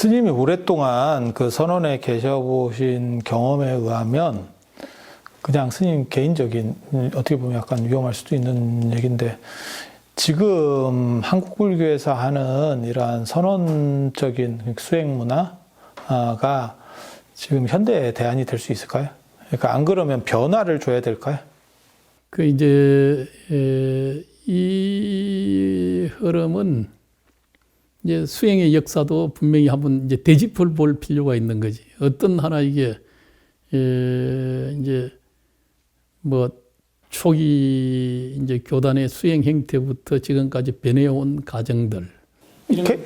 스님이 오랫동안 그 선원에 계셔보신 경험에 의하면 그냥 스님 개인적인 어떻게 보면 약간 위험할 수도 있는 얘기인데 지금 한국 불교에서 하는 이러한 선원적인 수행 문화가 지금 현대의 대안이 될 수 있을까요? 그러니까 안 그러면 변화를 줘야 될까요? 그 이제 이 흐름은 이제 수행의 역사도 분명히 한번 이제 되짚어 볼 필요가 있는 거지. 어떤 하나 이게 이제 뭐 초기 이제 교단의 수행 행태부터 지금까지 변해온 과정들.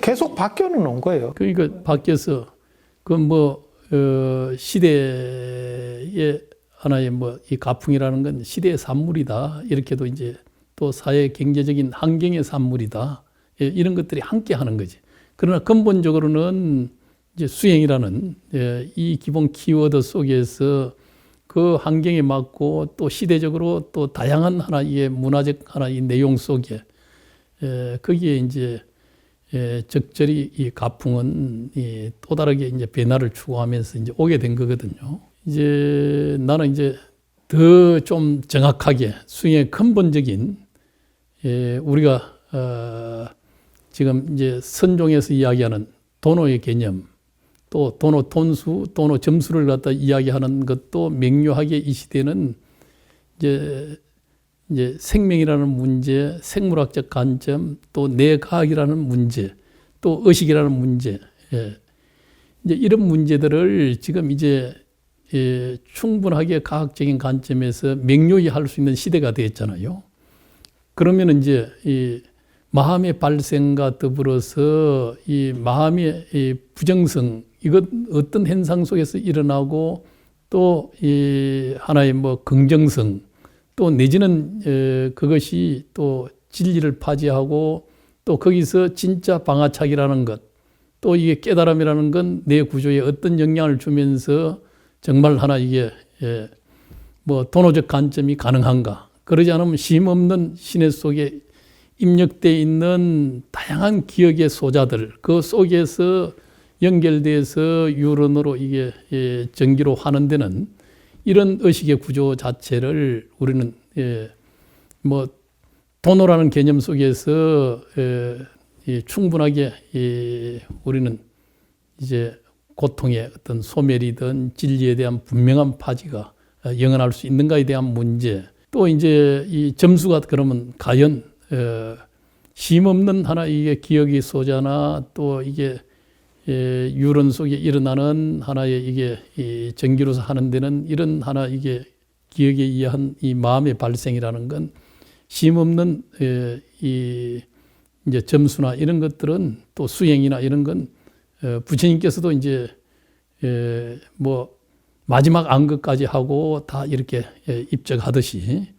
계속 바뀌어는 온 거예요. 그러니까 바뀌어서 그 뭐 시대의 하나의 뭐 이 가풍이라는 건 시대의 산물이다. 이렇게도 이제 또 사회 경제적인 환경의 산물이다. 이런 것들이 함께 하는 거지. 그러나 근본적으로는 이제 수행이라는 이 기본 키워드 속에서 그 환경에 맞고 또 시대적으로 또 다양한 하나의 문화적 하나의 내용 속에 거기에 이제 적절히 이 가풍은 또 다르게 이제 변화를 추구하면서 이제 오게 된 거거든요. 이제 나는 이제 더 좀 정확하게 수행의 근본적인 우리가 지금 이제 선종에서 이야기하는 도노의 개념, 또 도노 톤수, 도노 점수를 갖다 이야기하는 것도 명료하게 이 시대는 이제 생명이라는 문제, 생물학적 관점, 또 내과학이라는 문제, 또 의식이라는 문제, 이제 이런 문제들을 지금 이제 충분하게 과학적인 관점에서 명료히 할 수 있는 시대가 되었잖아요. 그러면 이제 이 마음의 발생과 더불어서 이 마음의 이 부정성, 이것 어떤 현상 속에서 일어나고 또 이 하나의 뭐 긍정성, 또 내지는 그것이 또 진리를 파지하고 또 거기서 진짜 방아착이라는 것, 또 이게 깨달음이라는 건 내 구조에 어떤 영향을 주면서 정말 하나 이게 뭐 도노적 관점이 가능한가? 그러지 않으면 쉼없는 시내 속에 입력되어 있는 다양한 기억의 소자들, 그 속에서 연결돼서 유론으로 이게 전기로 하는 데는 이런 의식의 구조 자체를 우리는 뭐 도노라는 개념 속에서 충분하게 우리는 이제 고통의 어떤 소멸이든 진리에 대한 분명한 파지가 영원할 수 있는가에 대한 문제, 또 이제 이 점수가 그러면 과연 쉼없는 하나 이게 기억의 소자나 또 이게 유론 속에 일어나는 하나의 이게 이 전기로서 하는 데는 이런 하나 이게 기억에 의한 이 마음의 발생이라는 건 쉼없는 이 이제 점수나 이런 것들은 또 수행이나 이런 건 부처님께서도 이제 뭐 마지막 안것까지 하고 다 이렇게 입적하듯이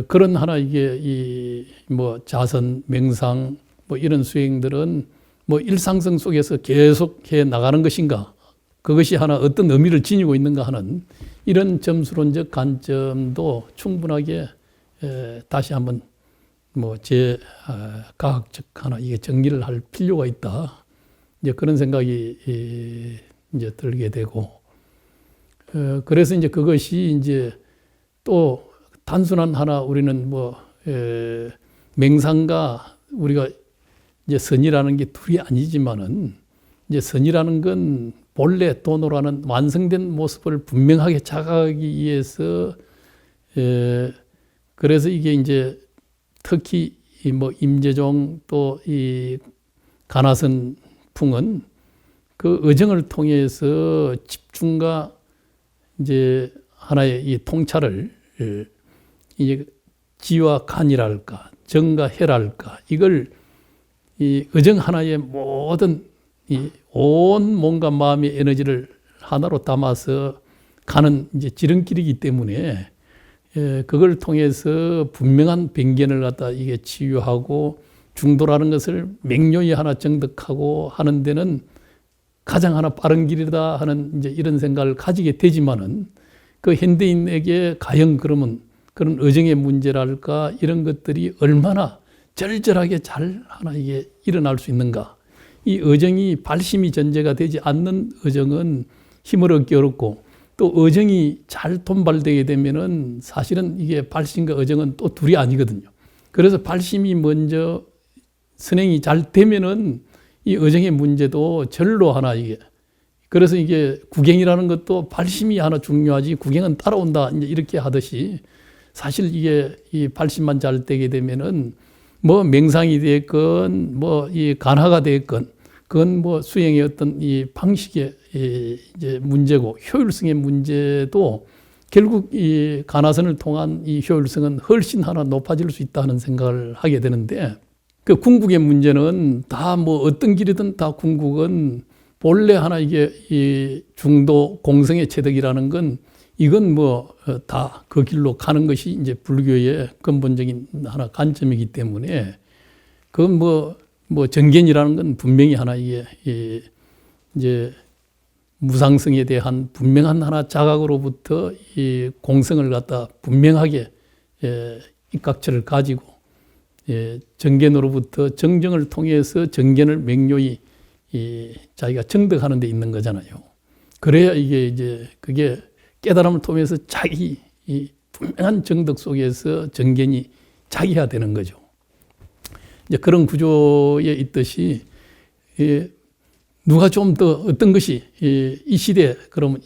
그런 하나 이게 이 뭐 자선, 명상 뭐 이런 수행들은 뭐 일상성 속에서 계속 해 나가는 것인가, 그것이 하나 어떤 의미를 지니고 있는가 하는 이런 점수론적 관점도 충분하게 다시 한번 뭐 제 과학적 하나 이게 정리를 할 필요가 있다. 이제 그런 생각이 이제 들게 되고, 그래서 이제 그것이 이제 또 단순한 하나 우리는 뭐 맹상과 우리가 이제 선이라는 게 둘이 아니지만은 이제 선이라는 건 본래 도노라는 완성된 모습을 분명하게 자각하기 위해서 그래서 이게 이제 특히 이 뭐 임재종 또 이 가나선 풍은 그 의정을 통해서 집중과 이제 하나의 이 통찰을 이제 지와 간이랄까 정과 해랄까 이걸 이 의정 하나의 모든 이 온 몸과 마음의 에너지를 하나로 담아서 가는 이제 지름길이기 때문에 그걸 통해서 분명한 변견을 갖다 이게 치유하고 중도라는 것을 명료히 하나 정득하고 하는 데는 가장 하나 빠른 길이다 하는 이제 이런 생각을 가지게 되지만은 그 현대인에게 과연 그러면 그런 의정의 문제랄까 이런 것들이 얼마나 절절하게 잘 하나 이게 일어날 수 있는가, 이 어정이 발심이 전제가 되지 않는 어정은 힘을 얻기 어렵고 또 어정이 잘 돈발되게 되면은 사실은 이게 발심과 어정은 또 둘이 아니거든요. 그래서 발심이 먼저 선행이 잘 되면은 이 어정의 문제도 절로 하나 이게 그래서 이게 구경이라는 것도 발심이 하나 중요하지 구경은 따라온다 이제 이렇게 하듯이 사실 이게 이 발심만 잘 되게 되면은 뭐 맹상이 됐건 뭐 이 간화가 됐건 그건 뭐 수행의 어떤 이 방식의 이제 문제고 효율성의 문제도 결국 이 간화선을 통한 이 효율성은 훨씬 하나 높아질 수 있다는 생각을 하게 되는데 그 궁극의 문제는 다 뭐 어떤 길이든 다 궁극은 본래 하나 이게 이 중도 공성의 체득이라는 건 이건 뭐 다 그 길로 가는 것이 이제 불교의 근본적인 하나 관점이기 때문에 그건 뭐 정견이라는 건 분명히 하나 이게 이제 무상성에 대한 분명한 하나 자각으로부터 이 공성을 갖다 분명하게 입각처를 가지고 정견으로부터 정정을 통해서 정견을 명료히 자기가 정득하는 데 있는 거잖아요. 그래야 이게 이제 그게 깨달음을 통해서 자기 이 분명한 정득 속에서 정견이 자기화되는 거죠. 이제 그런 구조에 있듯이 누가 좀 더 어떤 것이 이 시대 그러면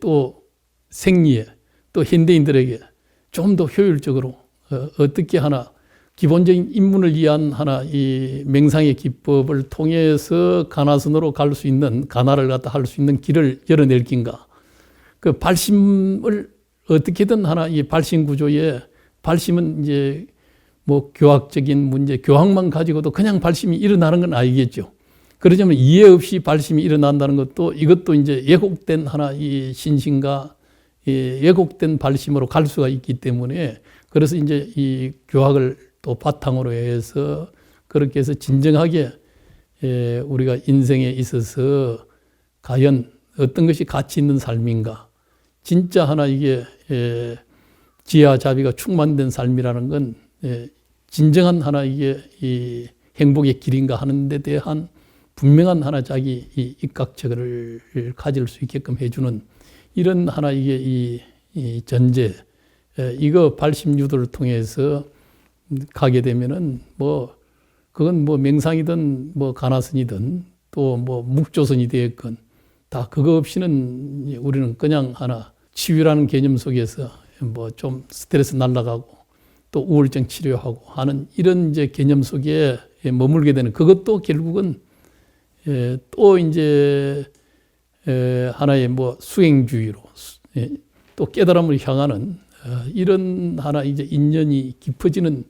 또 생리에 또 현대인들에게 좀 더 효율적으로 어떻게 하나 기본적인 입문을 위한 하나 이 맹상의 기법을 통해서 간화선으로 갈 수 있는 간화를 갖다 할 수 있는 길을 열어낼 긴가. 그 발심을 어떻게든 하나 이 발심 구조에 발심은 이제 뭐 교학적인 문제, 교학만 가지고도 그냥 발심이 일어나는 건 아니겠죠. 그러자면 이해 없이 발심이 일어난다는 것도 이것도 이제 예곡된 하나 이 신신과 예곡된 발심으로 갈 수가 있기 때문에 그래서 이제 이 교학을 또 바탕으로 해서 그렇게 해서 진정하게 우리가 인생에 있어서 과연 어떤 것이 가치 있는 삶인가. 진짜 하나 이게 지혜와 자비가 충만된 삶이라는 건 진정한 하나 이게 이 행복의 길인가 하는 데 대한 분명한 하나 자기 이 입각처를 가질 수 있게끔 해주는 이런 하나 이게 이 전제 이거 발심유도를 통해서 가게 되면은 뭐 그건 뭐 맹상이든 뭐 간화선이든 또 뭐 묵조선이 되었건 다 그거 없이는 우리는 그냥 하나 치유라는 개념 속에서 뭐 좀 스트레스 날라가고 또 우울증 치료하고 하는 이런 이제 개념 속에 머물게 되는 그것도 결국은 또 이제 하나의 뭐 수행주의로 또 깨달음을 향하는 이런 하나 이제 인연이 깊어지는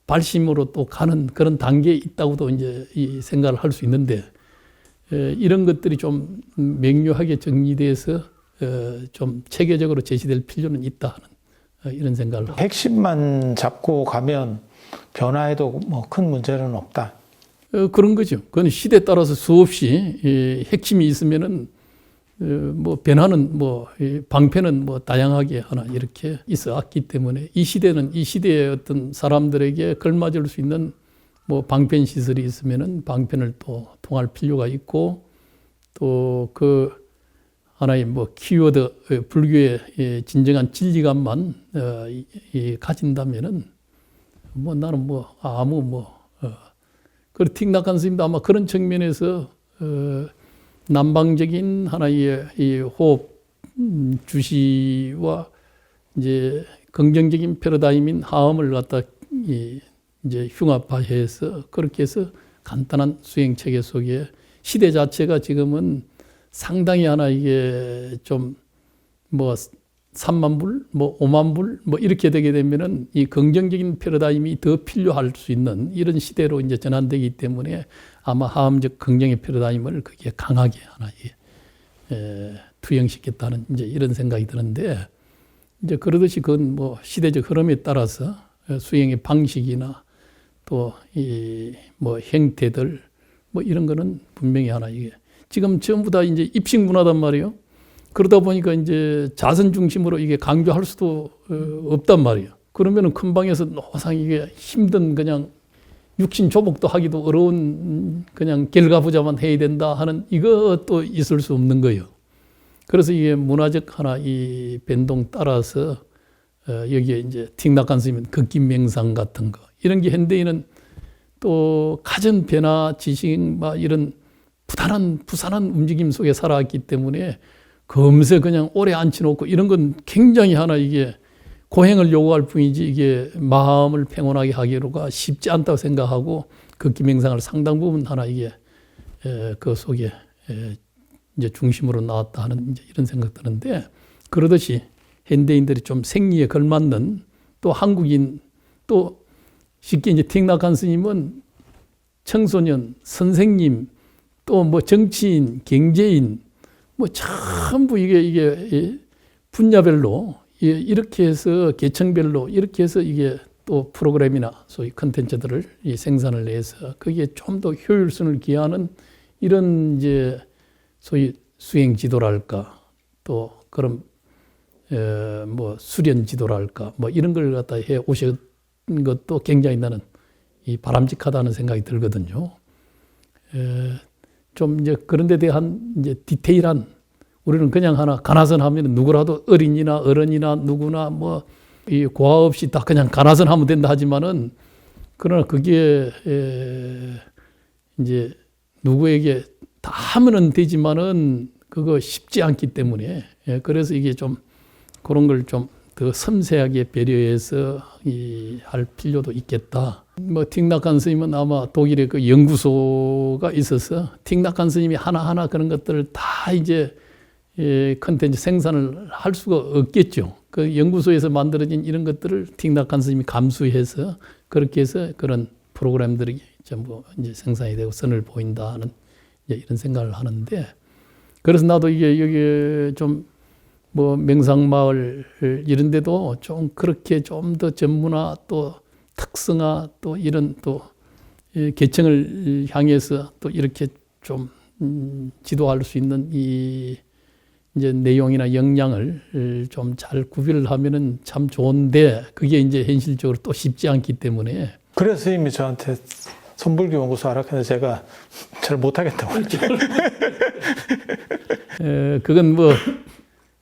발심으로 또 가는 그런 단계에 있다고도 이제 이 생각을 할 수 있는데 이런 것들이 좀 명료하게 정리돼서 좀 체계적으로 제시될 필요는 있다 하는 이런 생각을 합니다. 핵심만 잡고 가면 변화에도 뭐 큰 문제는 없다. 그런 거죠. 그건 시대에 따라서 수없이 핵심이 있으면은 뭐 변화는 뭐 방패는 뭐 다양하게 하나 이렇게 있어 왔기 때문에 이 시대는 이 시대의 어떤 사람들에게 걸맞을 수 있는 뭐 방편 시설이 있으면은 방편을 또 통할 필요가 있고 또 그 하나의 뭐 키워드 불교의 진정한 진리감만 가진다면은 뭐 나는 뭐 아무 뭐 그 틱낙한 스님도 아마 그런 측면에서 남방적인 하나의 이 호흡 주시와 이제 긍정적인 패러다임인 하음을 갖다 이제 흉합화해서 그렇게 해서 간단한 수행 체계 속에 시대 자체가 지금은 상당히 하나 이게 좀 뭐 3만 불, 뭐 5만 불, 뭐 이렇게 되게 되면은 이 긍정적인 패러다임이 더 필요할 수 있는 이런 시대로 이제 전환되기 때문에 아마 하음적 긍정의 패러다임을 그게 강하게 하나 투영시켰다는 이제 이런 생각이 드는데 이제 그러듯이 그건 뭐 시대적 흐름에 따라서 수행의 방식이나 또 이 뭐 형태들 뭐 이런 거는 분명히 하나 이게 지금 전부 다 이제 입식 문화단 말이에요. 그러다 보니까 이제 자선 중심으로 이게 강조할 수도 없단 말이에요. 그러면은 큰 방에서 노상 이게 힘든 그냥 육신 조복도 하기도 어려운 그냥 결과부자만 해야 된다 하는 이것도 있을 수 없는 거예요. 그래서 이게 문화적 하나 이 변동 따라서 여기에 이제 틱낙한 스님은 극기명상 같은 거 이런 게 현대인은 또 가전 변화 지식 막 이런 부산한 움직임 속에 살아왔기 때문에 금세 그냥 오래 앉혀놓고 이런 건 굉장히 하나 이게 고행을 요구할 뿐이지 이게 마음을 평온하게 하기로가 쉽지 않다고 생각하고 극기명상을 상당 부분 하나 이게 그 속에 이제 중심으로 나왔다 하는 이제 이런 생각 드는데 그러듯이 현대인들이 좀 생리에 걸맞는 또 한국인 또 쉽게 이제 틱낙한 스님은 청소년, 선생님 또 뭐 정치인, 경제인 뭐 전부 이게 분야별로 이렇게 해서 계층별로 이렇게 해서 이게 또 프로그램이나 소위 컨텐츠들을 생산을 해서 거기에 좀 더 효율성을 기하는 이런 이제 소위 수행 지도랄까 또 그런 뭐 수련 지도랄까 뭐 이런 걸 갖다 해 오신 것도 굉장히 나는 이 바람직하다는 생각이 들거든요. 좀 이제 그런 데 대한 이제 디테일한 우리는 그냥 하나 가나선 하면 누구라도 어린이나 어른이나 누구나 뭐 이 고아 없이 다 그냥 가나선 하면 된다 하지만은 그러나 그게 이제 누구에게 다 하면은 되지만은 그거 쉽지 않기 때문에 그래서 이게 좀 그런 걸 좀 더 섬세하게 배려해서 할 필요도 있겠다. 뭐 틱낙한 스님은 아마 독일에 그 연구소가 있어서 틱낙한 스님이 하나하나 그런 것들을 다 이제 컨텐츠 생산을 할 수가 없겠죠. 그 연구소에서 만들어진 이런 것들을 틱낙한 스님이 감수해서 그렇게 해서 그런 프로그램들이 전부 이제 생산이 되고 선을 보인다 하는 이제 이런 생각을 하는데 그래서 나도 이게 여기 좀 뭐 명상마을 이런 데도 좀 그렇게 좀 더 전문화 또 특성화 또 이런 또 계층을 향해서 또 이렇게 좀 지도할 수 있는 이 이제 내용이나 역량을 좀 잘 구별을 하면은 참 좋은데 그게 이제 현실적으로 또 쉽지 않기 때문에 그래서 스님이 저한테 선불교 연구소 하락해서 제가 잘 못하겠다고 그랬죠. 그건 뭐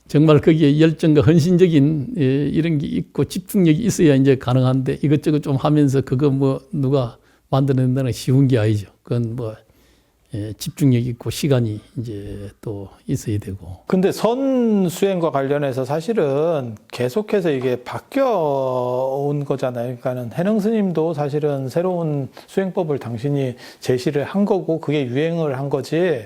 정말 거기에 열정과 헌신적인 이런 게 있고 집중력이 있어야 이제 가능한데 이것저것 좀 하면서 그거 뭐 누가 만들어낸다는 건 쉬운 게 아니죠. 그건 뭐 집중력 있고 시간이 이제 또 있어야 되고. 근데 선 수행과 관련해서 사실은 계속해서 이게 바뀌어 온 거잖아요. 그러니까는 해능 스님도 사실은 새로운 수행법을 당신이 제시를 한 거고 그게 유행을 한 거지.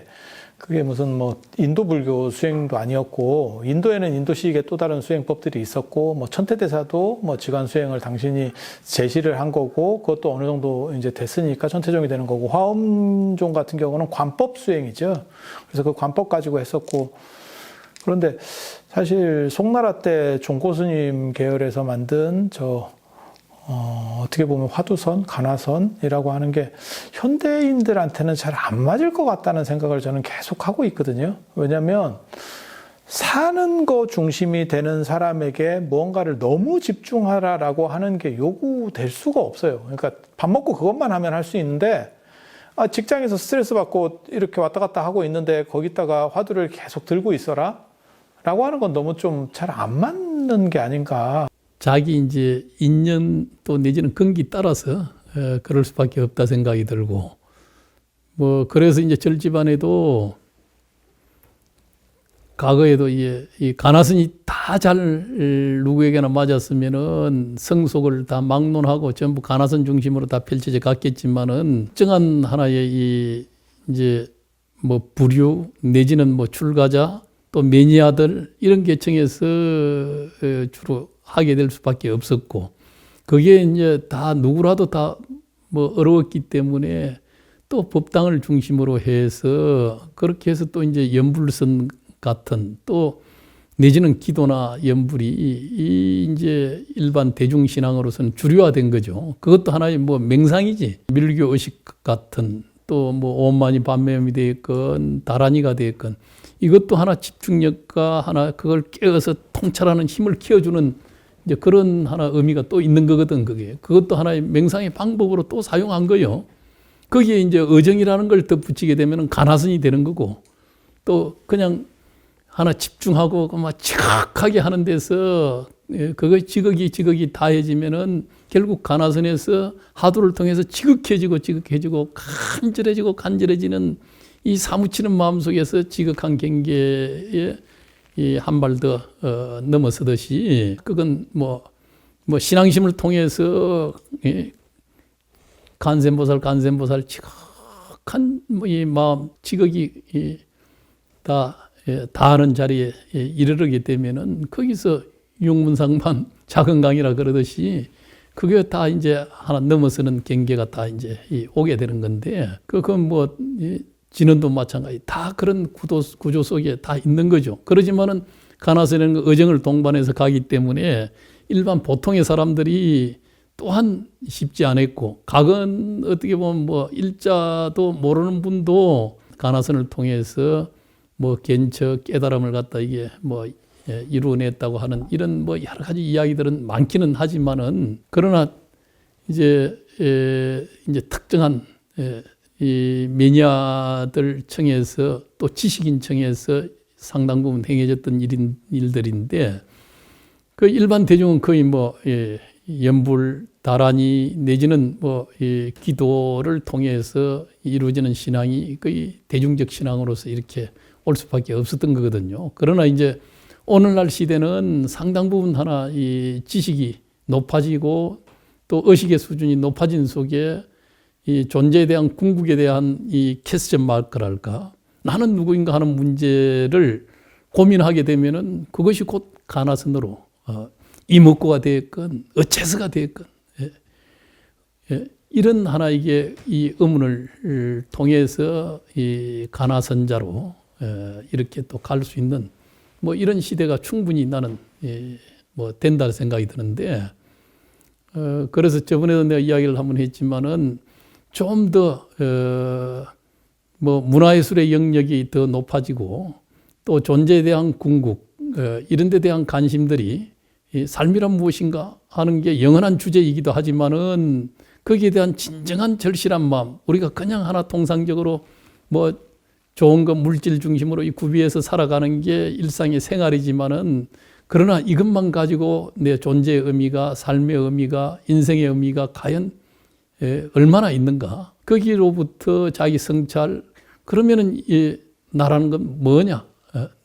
그게 무슨 뭐 인도 불교 수행도 아니었고 인도에는 인도식의 또 다른 수행법들이 있었고 뭐 천태대사도 뭐 지관 수행을 당신이 제시를 한 거고 그것도 어느 정도 이제 됐으니까 천태종이 되는 거고 화엄종 같은 경우는 관법 수행이죠. 그래서 그 관법 가지고 했었고 그런데 사실 송나라 때 종고스님 계열에서 만든 어떻게 보면 화두선, 간화선이라고 하는 게 현대인들한테는 잘 안 맞을 것 같다는 생각을 저는 계속 하고 있거든요. 왜냐하면 사는 거 중심이 되는 사람에게 무언가를 너무 집중하라라고 하는 게 요구될 수가 없어요. 그러니까 밥 먹고 그것만 하면 할 수 있는데 직장에서 스트레스 받고 이렇게 왔다 갔다 하고 있는데 거기다가 화두를 계속 들고 있어라 라고 하는 건 너무 좀 잘 안 맞는 게 아닌가. 자기 이제 인연 또 내지는 근기 따라서 그럴 수밖에 없다 생각이 들고 뭐 그래서 이제 절집안에도 과거에도 이 가나선이 다 잘 누구에게나 맞았으면은 성속을 다 막론하고 전부 가나선 중심으로 다 펼쳐져 갔겠지만은 특정한 하나의 이제 뭐 부류 내지는 뭐 출가자 또 매니아들 이런 계층에서 주로 하게 될 수밖에 없었고 그게 이제 다 누구라도 다 뭐 어려웠기 때문에 또 법당을 중심으로 해서 그렇게 해서 또 이제 연불선 같은 또 내지는 기도나 연불이 이 이제 일반 대중신앙으로서는 주류화된 거죠. 그것도 하나의 뭐 명상이지. 밀교 의식 같은 또 뭐 오만이 반매음이 되었건 다란이가 되었건 이것도 하나 집중력과 하나 그걸 깨어서 통찰하는 힘을 키워주는 이제 그런 하나 의미가 또 있는 거거든, 그게. 그것도 하나의 명상의 방법으로 또 사용한 거요. 거기에 이제 어정이라는 걸 덧붙이게 되면 가나선이 되는 거고, 또 그냥 하나 집중하고 막 지각하게 하는 데서 그거 지극이 다해지면은 결국 가나선에서 하두를 통해서 지극해지고 간절해지는 이 사무치는 마음 속에서 지극한 경계에 한 발 더 넘어서듯이, 그건 뭐 신앙심을 통해서 간센보살 지극한 이 마음 지극이 다 다하는 자리에 이르르게 되면은 거기서 용문상반 작은 강이라 그러듯이 그게 다 이제 하나 넘어서는 경계가 다 이제 오게 되는 건데, 그건 뭐 진언도 마찬가지 다 그런 구조 속에 다 있는 거죠. 그러지만은 가나선에는 의정을 동반해서 가기 때문에 일반 보통의 사람들이 또한 쉽지 않았고, 각은 어떻게 보면 뭐 일자도 모르는 분도 가나선을 통해서 뭐 견처 깨달음을 갖다 이게 뭐 이루어냈다고 하는 이런 뭐 여러 가지 이야기들은 많기는 하지만은, 그러나 이제 특정한 이 매니아들 청에서 또 지식인 청에서 상당 부분 행해졌던 일들인데, 그 일반 대중은 거의 뭐 연불 다란이 내지는 뭐 기도를 통해서 이루어지는 신앙이 거의 대중적 신앙으로서 이렇게 올 수밖에 없었던 거거든요. 그러나 이제 오늘날 시대는 상당 부분 하나 이 지식이 높아지고 또 의식의 수준이 높아진 속에 이 존재에 대한 궁극에 대한 이 캐스천 마크랄까, 나는 누구인가 하는 문제를 고민하게 되면은 그것이 곧 가나선으로 이목구가 되었건 어째서가 되었건 이런 하나 이게 이 의문을 통해서 이 가나선자로 이렇게 또 갈 수 있는 뭐 이런 시대가 충분히 나는 뭐 된다 생각이 드는데, 그래서 저번에도 내가 이야기를 한번 했지만은 좀 더 뭐 문화예술의 영역이 더 높아지고 또 존재에 대한 궁극 이런 데 대한 관심들이 이 삶이란 무엇인가 하는 게 영원한 주제이기도 하지만은 거기에 대한 진정한 절실한 마음, 우리가 그냥 하나 통상적으로 뭐 좋은 것 물질 중심으로 이 구비해서 살아가는 게 일상의 생활이지만은, 그러나 이것만 가지고 내 존재의 의미가, 삶의 의미가, 인생의 의미가 과연 얼마나 있는가, 거기로부터 자기 성찰, 그러면은 이 나라는 건 뭐냐,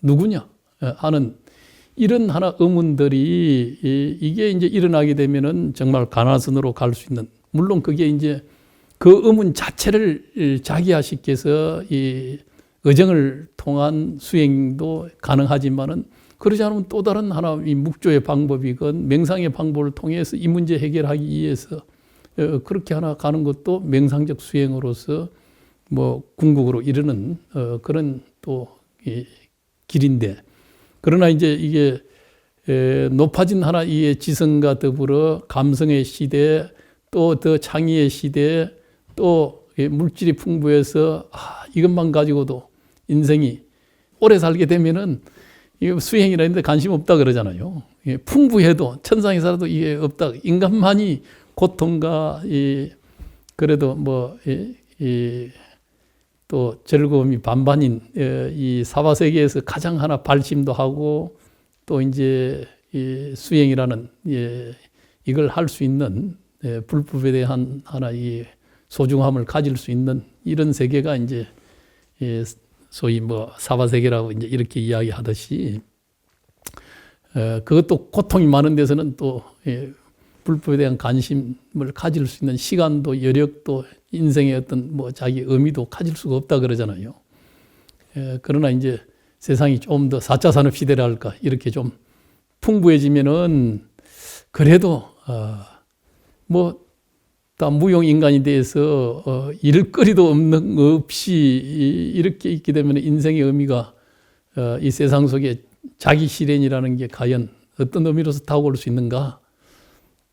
누구냐 하는 이런 하나 의문들이 이게 이제 일어나게 되면은 정말 가나선으로 갈 수 있는, 물론 그게 이제 그 의문 자체를 자기화시켜서 이 의정을 통한 수행도 가능하지만은, 그러지 않으면 또 다른 하나 이 묵조의 방법이건 명상의 방법을 통해서 이 문제 해결하기 위해서 그렇게 하나 가는 것도 명상적 수행으로서 뭐 궁극으로 이르는 그런 또 길인데, 그러나 이제 이게 높아진 하나 이 지성과 더불어 감성의 시대, 또 더 창의의 시대, 또 물질이 풍부해서 이것만 가지고도 인생이 오래 살게 되면은 수행이라는 데 관심 없다 그러잖아요. 풍부해도 천상에 살아도 이게 없다. 인간만이 고통과 그래도 뭐 또 즐거움이 반반인 이 사바세계에서 가장 하나 발심도 하고 또 이제 이 수행이라는 이걸 할 수 있는 불법에 대한 하나 이 소중함을 가질 수 있는 이런 세계가 이제 소위 뭐 사바세계라고 이제 이렇게 이야기하듯이, 그것도 고통이 많은 데서는 또 불법에 대한 관심을 가질 수 있는 시간도 여력도 인생의 어떤 뭐 자기 의미도 가질 수가 없다 그러잖아요. 그러나 이제 세상이 좀 더 4차 산업 시대랄까 이렇게 좀 풍부해지면은 그래도 뭐 다 무용 인간이 돼서 일거리도 없이 이렇게 있게 되면 인생의 의미가 이 세상 속에 자기 실현이라는 게 과연 어떤 의미로서 다가올 수 있는가?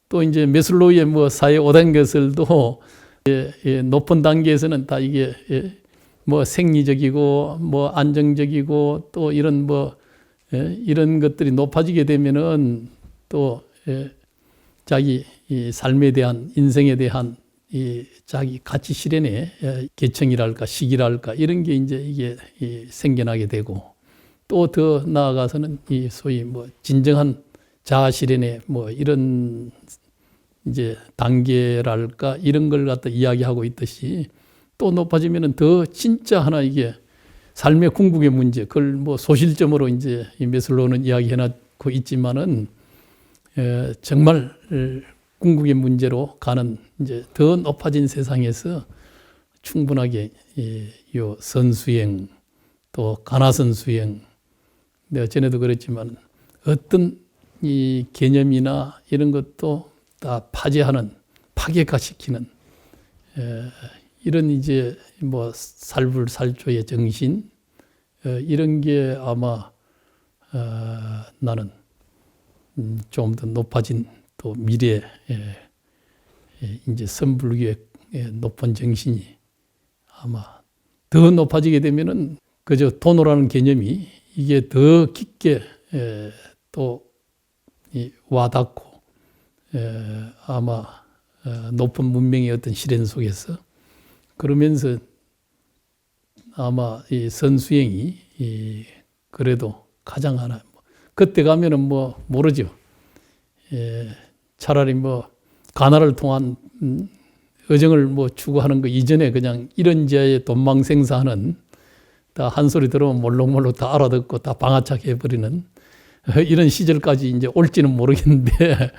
또 이제 메슬로우의 뭐 사회 5단계설도 높은 단계에서는 다 이게 뭐 생리적이고 뭐 안정적이고 또 이런 뭐 이런 것들이 높아지게 되면은 또 자기 이 삶에 대한 인생에 대한 이 자기 가치 실현의 계층이랄까 시기랄까 이런 게 이제 이게 생겨나게 되고 또 더 나아가서는 이 소위 뭐 진정한 자아 실현의 뭐 이런 이제 단계랄까 이런 걸 갖다 이야기하고 있듯이 또 높아지면은 더 진짜 하나 이게 삶의 궁극의 문제 그걸 뭐 소실점으로 이제 이 메슬로우는 이야기해놨고 있지만은 정말 궁극의 문제로 가는 이제 더 높아진 세상에서 충분하게 요 선수행 또 가나선 수행 내가 전에도 그랬지만 어떤 이 개념이나 이런 것도 다 파괴하는 파괴가시키는 이런 이제 뭐 살불살조의 정신 이런 게 아마 나는 좀 더 높아진 또 미래 이제 선불교의 높은 정신이 아마 더 높아지게 되면은 그저 돈으로라는 개념이 이게 더 깊게 또 와닿고 아마 높은 문명의 어떤 실현 속에서 그러면서 아마 이 선수행이 그래도 가장 하나 그때 가면은 뭐 모르죠. 차라리 뭐 가나를 통한 의정을 뭐 추구하는 거 이전에 그냥 이런 지하에 돈망생사하는 다 한 소리 들으면 몰록몰록 다 알아듣고 다 방아착 해버리는 이런 시절까지 이제 올지는 모르겠는데